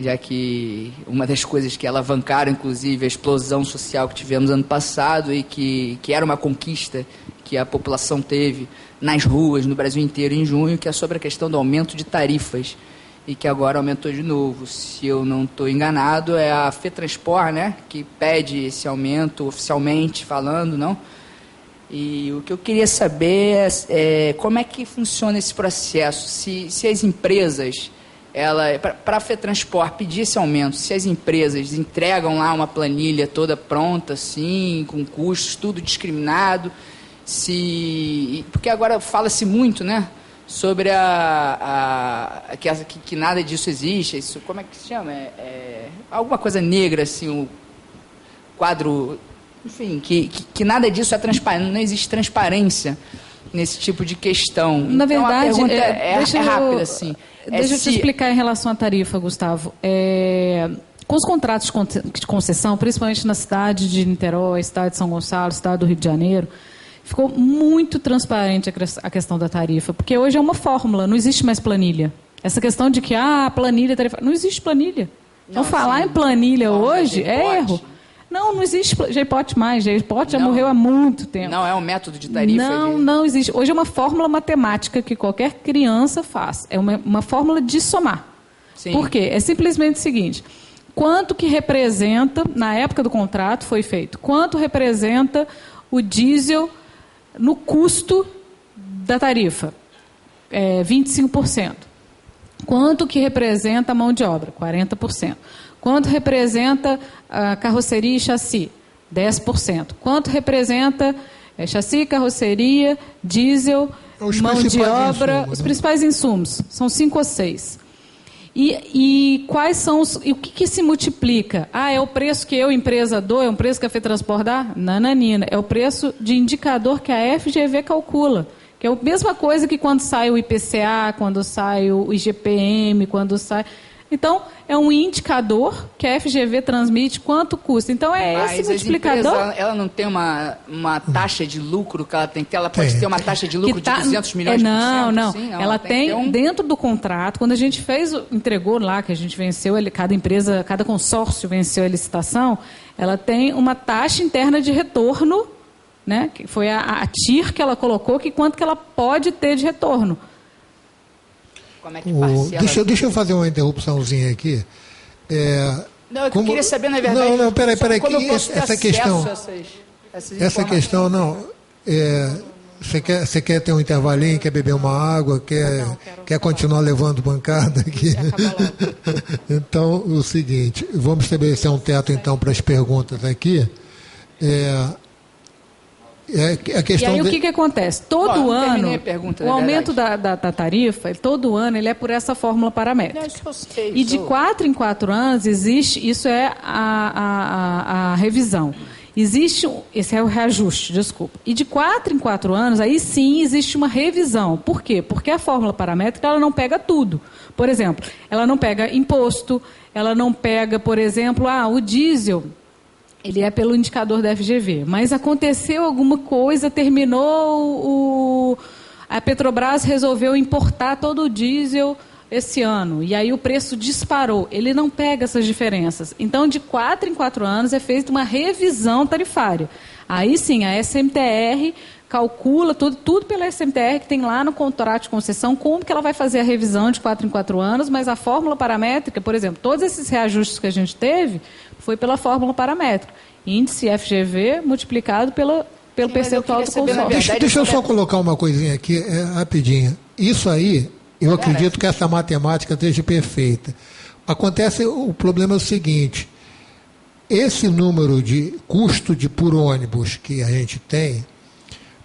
Já que uma das coisas que alavancaram, inclusive, a explosão social que tivemos ano passado e que era uma conquista que a população teve nas ruas, no Brasil inteiro, em junho, que é sobre a questão do aumento de tarifas e que agora aumentou de novo. Se eu não estou enganado, é a FETranspor, né, que pede esse aumento oficialmente falando, não? E o que eu queria saber é como é que funciona esse processo, se as empresas, para a FETranspor pedir esse aumento, se as empresas entregam lá uma planilha toda pronta, assim, com custos, tudo discriminado, porque agora fala-se muito, né, sobre que nada disso existe, isso, como é que se chama? Alguma coisa negra, assim, o quadro... Enfim, que nada disso é transparente, não existe transparência nesse tipo de questão. Na verdade, então, a pergunta é rápida, assim. Deixa eu te explicar em relação à tarifa, Gustavo. Com os contratos de concessão, principalmente na cidade de Niterói, cidade de São Gonçalo, cidade do Rio de Janeiro, ficou muito transparente a questão da tarifa, porque hoje é uma fórmula, não existe mais planilha. Essa questão de que, planilha, tarifa... Não existe planilha. Então, falar em planilha hoje é erro. Não existe JPOT mais. JPOT já morreu há muito tempo. Não é um método de tarifa? Não existe. Hoje é uma fórmula matemática que qualquer criança faz. É uma fórmula de somar. Sim. Por quê? É simplesmente o seguinte. Quanto que representa, na época do contrato foi feito, quanto representa o diesel no custo da tarifa? 25%. Quanto que representa a mão de obra? 40%. Quanto representa a carroceria e chassi? 10%. Quanto representa chassi, carroceria, diesel, mão de obra? Insumos, os principais insumos. São 5 ou 6. E quais são e o que se multiplica? É o preço que eu, empresa, dou? É o preço que a FETranspor dá? Nananina. É o preço de indicador que a FGV calcula. Que é a mesma coisa que quando sai o IPCA, quando sai o IGPM, quando sai... Então, é um indicador que a FGV transmite quanto custa. Então, esse multiplicador... Mas ela não tem uma taxa de lucro que ela tem que ter? Ela pode ter uma taxa de lucro de 200 milhões por cento? Não. Assim? Ela tem dentro do contrato, quando a gente entregou lá, que a gente venceu, cada empresa, cada consórcio venceu a licitação, ela tem uma taxa interna de retorno, né, que foi a TIR que ela colocou, que quanto que ela pode ter de retorno. Como é que parcela... Deixa eu fazer uma interrupçãozinha aqui. Eu queria saber, na verdade... Não, peraí, essa questão... Essa questão, não... Você quer ter um intervalinho, quer beber uma água, quer continuar levando bancada aqui? Então, o seguinte, vamos estabelecer um teto, então, para as perguntas aqui. A questão e aí o que acontece? Todo ano, o aumento da tarifa, todo ano, ele é por essa fórmula paramétrica. E de 4 em 4 anos existe, isso é a revisão. Esse é o reajuste, desculpa. E de 4 em 4 anos, aí sim existe uma revisão. Por quê? Porque a fórmula paramétrica ela não pega tudo. Por exemplo, ela não pega imposto, ela não pega, por exemplo, o diesel... Ele é pelo indicador da FGV. Mas aconteceu alguma coisa, terminou, a Petrobras resolveu importar todo o diesel esse ano. E aí o preço disparou. Ele não pega essas diferenças. Então, de 4 em 4 anos, é feita uma revisão tarifária. Aí sim, a SMTR calcula tudo pela SMTR, que tem lá no contrato de concessão, como que ela vai fazer a revisão de 4 em 4 anos, mas a fórmula paramétrica, por exemplo, todos esses reajustes que a gente teve, foi pela fórmula paramétrica. Índice FGV multiplicado pelo percentual do consórcio. Deixa eu só colocar uma coisinha aqui, rapidinho. Isso aí, eu acredito que essa matemática esteja perfeita. Acontece, o problema é o seguinte, esse número de custo por ônibus que a gente tem,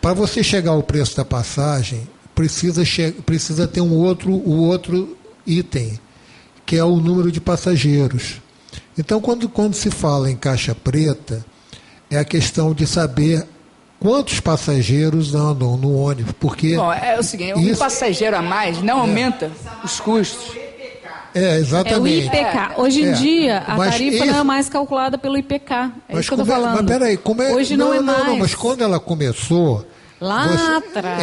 para você chegar ao preço da passagem, precisa ter o outro item, que é o número de passageiros. Então, quando se fala em caixa preta, é a questão de saber quantos passageiros andam no ônibus, porque... Bom, é o seguinte, um passageiro a mais não aumenta os custos. Exatamente. É o IPK. Hoje em dia, a tarifa não é mais calculada pelo IPK. É isso que eu estou falando. Mas peraí, hoje não é mais. Não, mas quando ela começou, Lá atrás.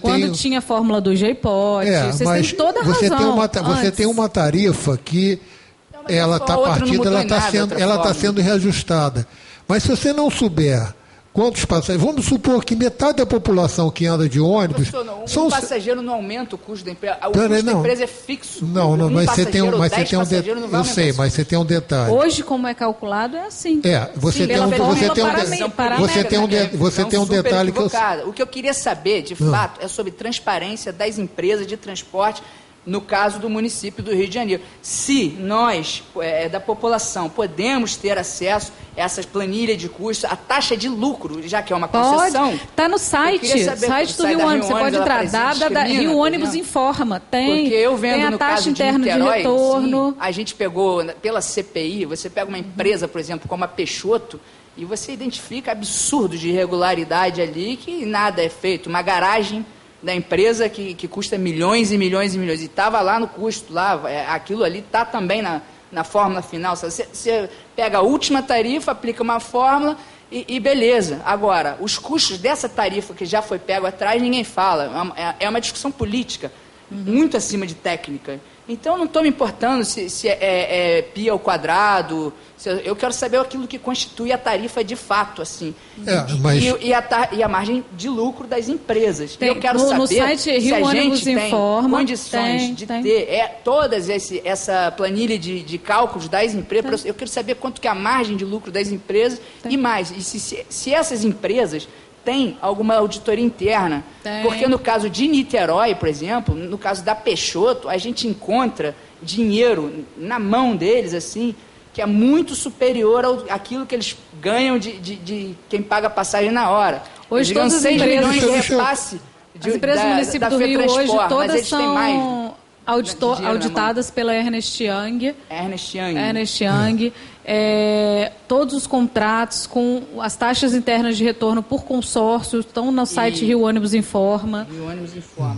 Quando tinha a fórmula do J-Pot, vocês têm toda a razão. Você tem uma tarifa que ela está partida, ela está sendo reajustada. Mas se você não souber quantos passageiros, vamos supor que metade da população que anda de ônibus... Um passageiro não aumenta o custo da empresa, o custo da empresa é fixo. Mas você tem um detalhe. Eu sei, mas você tem um detalhe. Hoje, como é calculado, é assim. Você tem um detalhe que eu... O que eu queria saber, de fato, é sobre transparência das empresas de transporte, no caso do município do Rio de Janeiro. Se nós, da população, podemos ter acesso a essas planilhas de custos, a taxa de lucro, já que é uma concessão... Está no site do Rio Ônibus, você pode entrar, Rio Ônibus informa, Porque eu vendo tem a no taxa caso interna de Niterói, retorno. Sim, a gente pegou, pela CPI, você pega uma empresa, por exemplo, como a Peixoto, e você identifica absurdos de irregularidade ali, que nada é feito. Uma garagem da empresa que custa milhões e milhões e milhões, e estava lá no custo, aquilo ali está também na fórmula final. Você pega a última tarifa, aplica uma fórmula e beleza. Agora, os custos dessa tarifa que já foi pego atrás, ninguém fala. É uma discussão política, muito acima de técnica. Então, não estou me importando se é pi ao quadrado. Eu quero saber aquilo que constitui a tarifa de fato, assim. E a margem de lucro das empresas. Eu quero saber site Rio se a Ônibus gente tem informa, condições de ter todas essa planilha de cálculos das empresas. Eu quero saber quanto que é a margem de lucro das empresas e mais. E se essas empresas tem alguma auditoria interna. Porque no caso de Niterói, por exemplo, no caso da Peixoto, a gente encontra dinheiro na mão deles, assim, que é muito superior àquilo que eles ganham de quem paga passagem na hora. Hoje todas as empresas milhões de repasse as empresas do município do Rio hoje, todas são auditadas pela Ernst Young. Todos os contratos com as taxas internas de retorno por consórcio estão no site Rio Ônibus Informa.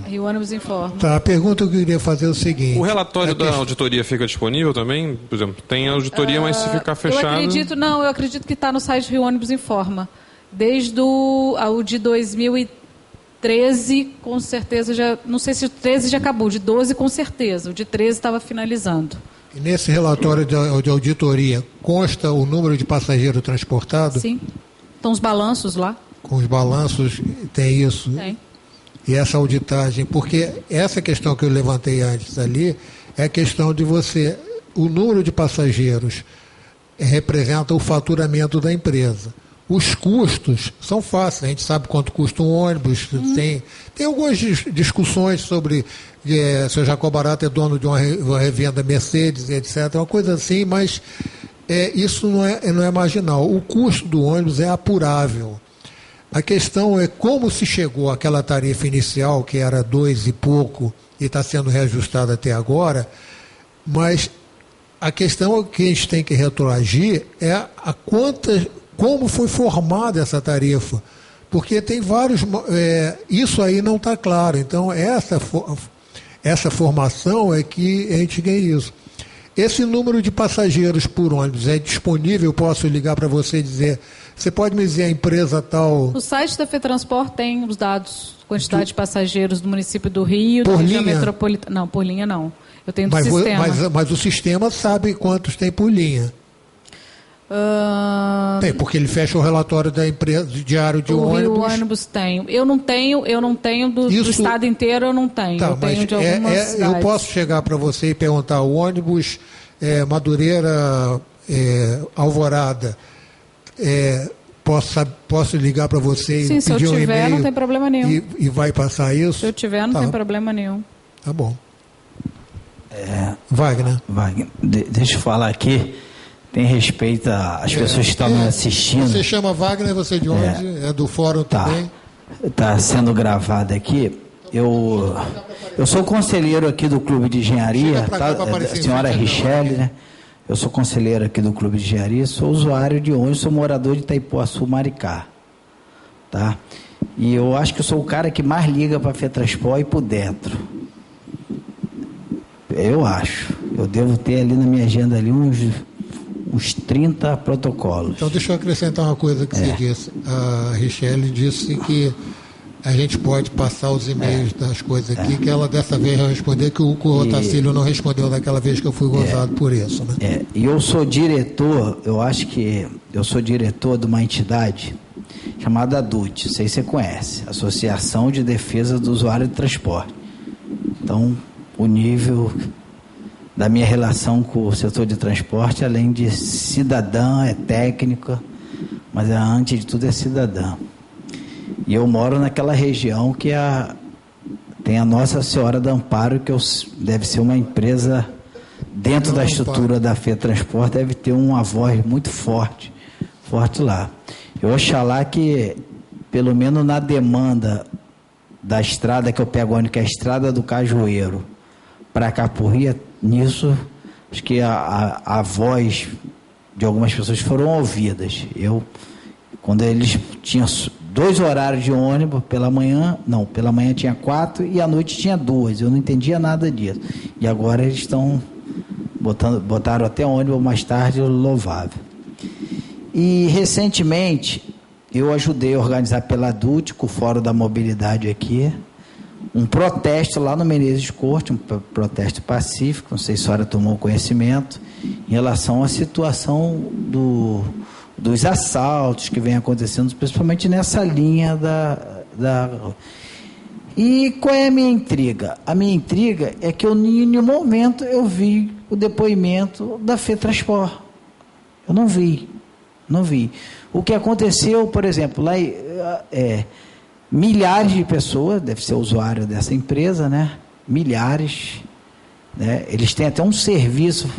Rio Ônibus Informa. Tá, a pergunta que eu queria fazer é o seguinte... O relatório da auditoria fica disponível também? Por exemplo, tem auditoria, mas se ficar fechado... Eu acredito que está no site Rio Ônibus Informa. Desde o de 2013, com certeza já... Não sei se o 13 já acabou, de 12 com certeza. O de 13 estava finalizando. E nesse relatório de auditoria consta o número de passageiros transportados? Sim. Estão os balanços lá. Com os balanços tem isso? Tem. E essa auditagem, porque essa questão que eu levantei antes ali é a questão de o número de passageiros representa o faturamento da empresa. Os custos são fáceis, a gente sabe quanto custa um ônibus, tem algumas discussões sobre se o Jacob Barato é dono de uma revenda Mercedes, etc., uma coisa assim, mas isso não é marginal. O custo do ônibus é apurável. A questão é como se chegou àquela tarifa inicial, que era 2 e pouco, e está sendo reajustada até agora, mas a questão que a gente tem que retroagir é como foi formada essa tarifa, porque tem vários... isso aí não está claro. Então, essa formação é que a gente ganha isso. Esse número de passageiros por ônibus é disponível? Eu posso ligar para você e dizer... Você pode me dizer a empresa tal... O site da FETransport tem os dados, quantidade de passageiros do município do Rio, por da região metropolitana. Não, por linha não. Eu tenho do sistema. Mas o sistema sabe quantos tem por linha. Tem, porque ele fecha o relatório da empresa diário de ônibus. O ônibus tem. Eu não tenho do estado inteiro, eu não tenho. Tá, eu tenho de algumas cidades. Eu posso chegar para você e perguntar: o ônibus Madureira Alvorada, posso ligar para você e pedir um e-mail? Se eu tiver, não tem problema nenhum. E vai passar isso? Se eu tiver, não tem problema nenhum. Tá bom. Wagner, deixa eu falar aqui. Tem respeito às pessoas que estavam assistindo. Você chama Wagner, você é de onde? É do fórum também? Está sendo gravado aqui. Eu sou conselheiro aqui do Clube de Engenharia, a senhora Richelle, né? Eu sou conselheiro aqui do Clube de Engenharia, sou usuário de ônibus, sou morador de Itaipuaçu, Maricá. Tá? E eu acho que eu sou o cara que mais liga para a FETransport e por dentro. Eu acho. Eu devo ter ali na minha agenda ali uns 30 protocolos. Então, deixa eu acrescentar uma coisa que você disse. A Richelle disse que a gente pode passar os e-mails das coisas aqui, que ela dessa vez vai responder, que o Otacílio não respondeu daquela vez que eu fui gozado por isso. Né? E eu sou diretor, eu acho que eu sou diretor de uma entidade chamada ADUT, não sei se você conhece, Associação de Defesa do Usuário de Transporte. Então, o nível da minha relação com o setor de transporte, além de cidadã, é técnica, mas antes de tudo é cidadã. E eu moro naquela região que tem a Nossa Senhora do Amparo, que deve ser uma empresa dentro da estrutura da FETransport, deve ter uma voz muito forte lá. Eu oxalá que, pelo menos na demanda da estrada que eu pego ônibus, que é a estrada do Cajueiro, para Capurria, nisso, acho que a voz de algumas pessoas foram ouvidas. Quando eles tinham 2 horários de ônibus, pela manhã tinha 4 e à noite tinha 2, eu não entendia nada disso. E agora eles estão botaram até ônibus mais tarde, louvável. E recentemente eu ajudei a organizar pela ADUT, com o Fórum da Mobilidade aqui, um protesto lá no Menezes Corte, um protesto pacífico, não sei se a senhora tomou conhecimento, em relação à situação dos assaltos que vem acontecendo, principalmente nessa linha E qual é a minha intriga? A minha intriga é que em nenhum momento eu vi o depoimento da FETransport. Eu não vi. O que aconteceu, por exemplo, lá milhares de pessoas, deve ser usuário dessa empresa, né? Milhares, né? Eles têm até um serviço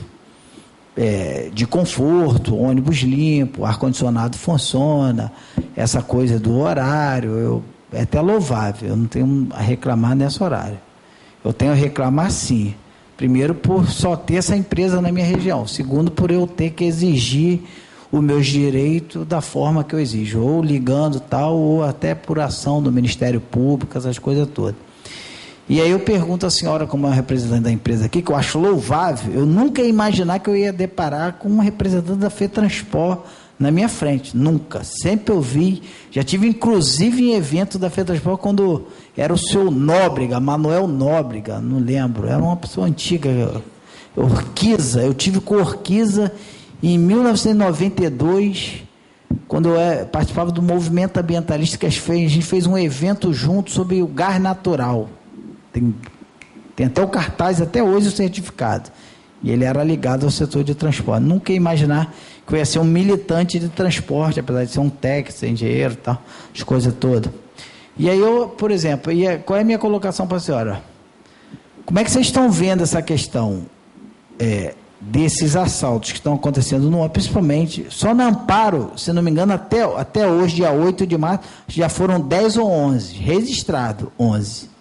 de conforto, ônibus limpo, ar-condicionado funciona, essa coisa do horário, é até louvável, eu não tenho a reclamar nesse horário. Eu tenho a reclamar sim, primeiro por só ter essa empresa na minha região, segundo por eu ter que exigir os meus direitos da forma que eu exijo, ou ligando tal, ou até por ação do Ministério Público, essas coisas todas. E aí eu pergunto à senhora, como é uma representante da empresa aqui, que eu acho louvável, eu nunca ia imaginar que eu ia deparar com um representante da FETransport na minha frente, nunca. Sempre eu vi, já tive inclusive em evento da FETransport quando era o seu Nóbrega, Manuel Nóbrega, não lembro, era uma pessoa antiga, Orquiza, eu tive com Orquiza em 1992, quando eu participava do movimento ambientalista que a gente fez um evento junto sobre o gás natural. Tem até o cartaz, até hoje o certificado. E ele era ligado ao setor de transporte. Nunca ia imaginar que eu ia ser um militante de transporte, apesar de ser um técnico, ser engenheiro e tal, as coisas todas. E aí eu, por exemplo, qual é a minha colocação para a senhora? Como é que vocês estão vendo essa questão desses assaltos que estão acontecendo no principalmente, só na Amparo, se não me engano, até hoje, dia 8 de março, já foram 10 ou 11, registrado 11.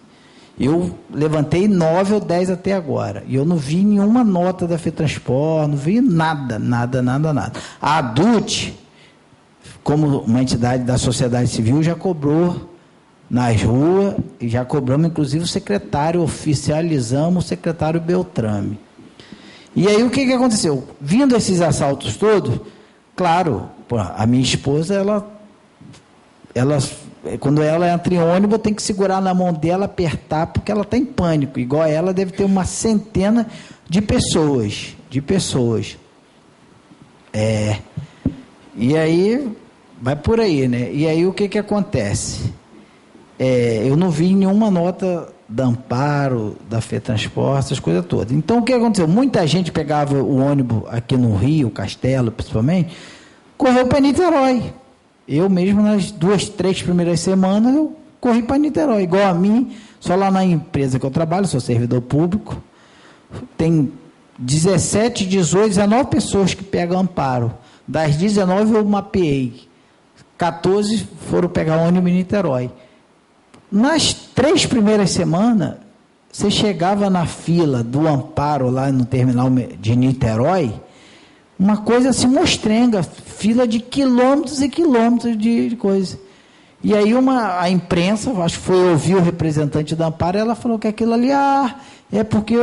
Eu levantei 9 ou 10 até agora. E eu não vi nenhuma nota da FETransport, não vi nada. A ADUT, como uma entidade da sociedade civil, já cobrou nas ruas, e já cobramos, inclusive, o secretário, oficializamos o secretário Beltrame. E aí o que aconteceu? Vindo esses assaltos todos, claro, a minha esposa, quando ela entra em ônibus, tem que segurar na mão dela, apertar, porque ela está em pânico. Igual a ela, deve ter uma centena de pessoas. E aí, vai por aí, né? E aí o que acontece? Eu não vi nenhuma nota da Amparo, da FETransport, essas coisas todas. Então, o que aconteceu? Muita gente pegava o ônibus aqui no Rio, Castelo, principalmente, correu para Niterói. Eu mesmo, nas 2, 3 primeiras semanas, eu corri para Niterói. Igual a mim, só lá na empresa que eu trabalho, sou servidor público, tem 17, 18, 19 pessoas que pegam Amparo. Das 19 eu mapeei. 14 foram pegar ônibus em Niterói. Nas 3 primeiras semanas, você chegava na fila do Amparo, lá no terminal de Niterói, uma coisa assim, mostrenga, fila de quilômetros e quilômetros de coisa. E aí a imprensa, acho que foi ouvir o representante da Amparo, ela falou que aquilo ali, é porque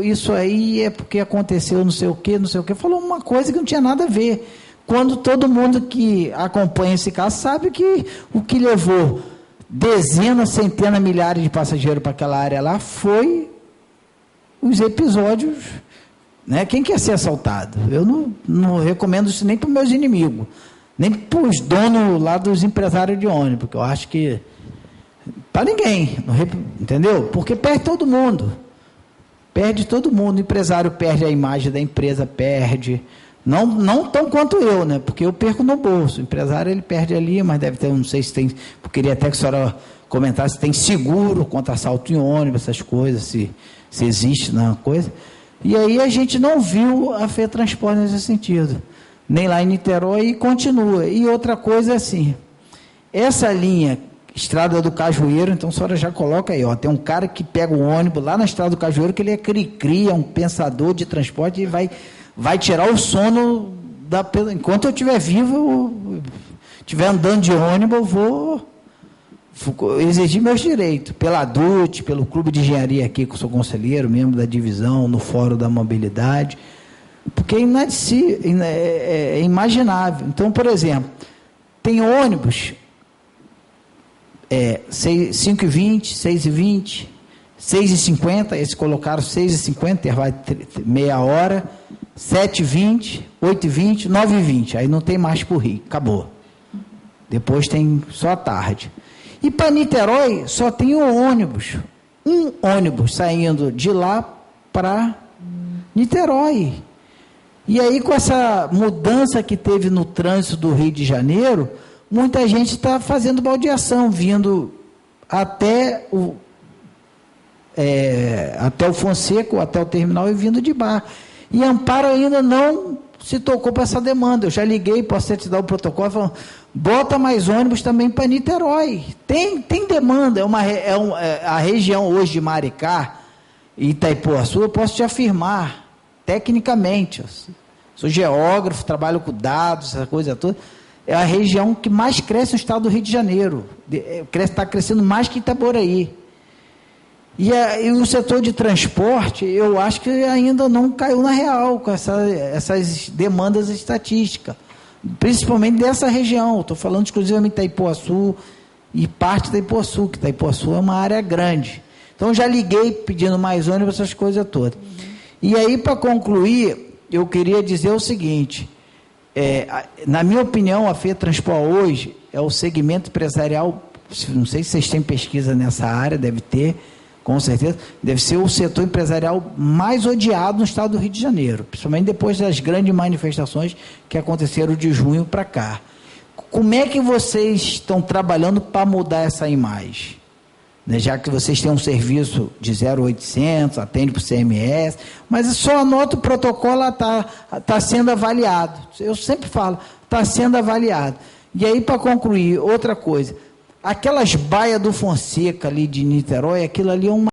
isso aí é porque aconteceu não sei o quê. Falou uma coisa que não tinha nada a ver. Quando todo mundo que acompanha esse caso sabe que o que levou dezenas, centenas, milhares de passageiros para aquela área lá foi os episódios, né? Quem quer ser assaltado? Eu não recomendo isso nem para os meus inimigos, nem para os donos lá dos empresários de ônibus, porque eu acho que para ninguém, entendeu? Porque perde todo mundo. Perde todo mundo. O empresário perde a imagem da empresa, perde. Não tão quanto eu, né? Porque eu perco no bolso. O empresário, ele perde ali, mas deve ter, não sei se tem, eu queria até que a senhora comentasse se tem seguro contra assalto em ônibus, essas coisas, se existe na coisa. E aí a gente não viu a FETransport nesse sentido. Nem lá em Niterói, e continua. E outra coisa é assim, essa linha, Estrada do Cajueiro, então a senhora já coloca aí, tem um cara que pega o ônibus lá na Estrada do Cajueiro, que ele é cri-cri, é um pensador de transporte, e vai tirar o sono enquanto eu estiver vivo, estiver andando de ônibus, eu vou exigir meus direitos, pela DUT, pelo Clube de Engenharia aqui, que eu sou conselheiro, membro da divisão, no Fórum da Mobilidade, porque é imaginável. Então, por exemplo, tem ônibus 5h20, 6h20, 6h50, eles colocaram 6h50, intervalo meia hora, 7h20, 8h20, 9h20, aí não tem mais para o Rio, acabou. Depois tem só a tarde. E para Niterói só tem um ônibus saindo de lá para Niterói. E aí, com essa mudança que teve no trânsito do Rio de Janeiro, muita gente está fazendo baldeação, vindo até o Fonseca, até o terminal, e vindo de barco. E Amparo ainda não se tocou para essa demanda. Eu já liguei, posso te dar o protocolo, falando, bota mais ônibus também para Niterói. Tem demanda, a região hoje de Maricá e Itaipuaçu, eu posso te afirmar, tecnicamente, sou geógrafo, trabalho com dados, essa coisa toda, é a região que mais cresce no estado do Rio de Janeiro, está crescendo mais que Itaboraí. E o setor de transporte, eu acho que ainda não caiu na real com essas demandas estatísticas, principalmente dessa região. Estou falando exclusivamente de Itaipuaçu e parte da Itaipuaçu, que Itaipuaçu é uma área grande. Então, já liguei pedindo mais ônibus, essas coisas todas. E aí, para concluir, eu queria dizer o seguinte, na minha opinião, a FETransport hoje é o segmento empresarial, não sei se vocês têm pesquisa nessa área, deve ter, com certeza, deve ser o setor empresarial mais odiado no estado do Rio de Janeiro, principalmente depois das grandes manifestações que aconteceram de junho para cá. Como é que vocês estão trabalhando para mudar essa imagem? Já que vocês têm um serviço de 0800, atende para o CMS, mas só anota o protocolo, está sendo avaliado. Eu sempre falo, está sendo avaliado. E aí, para concluir, outra coisa, aquelas baias do Fonseca ali de Niterói, aquilo ali é uma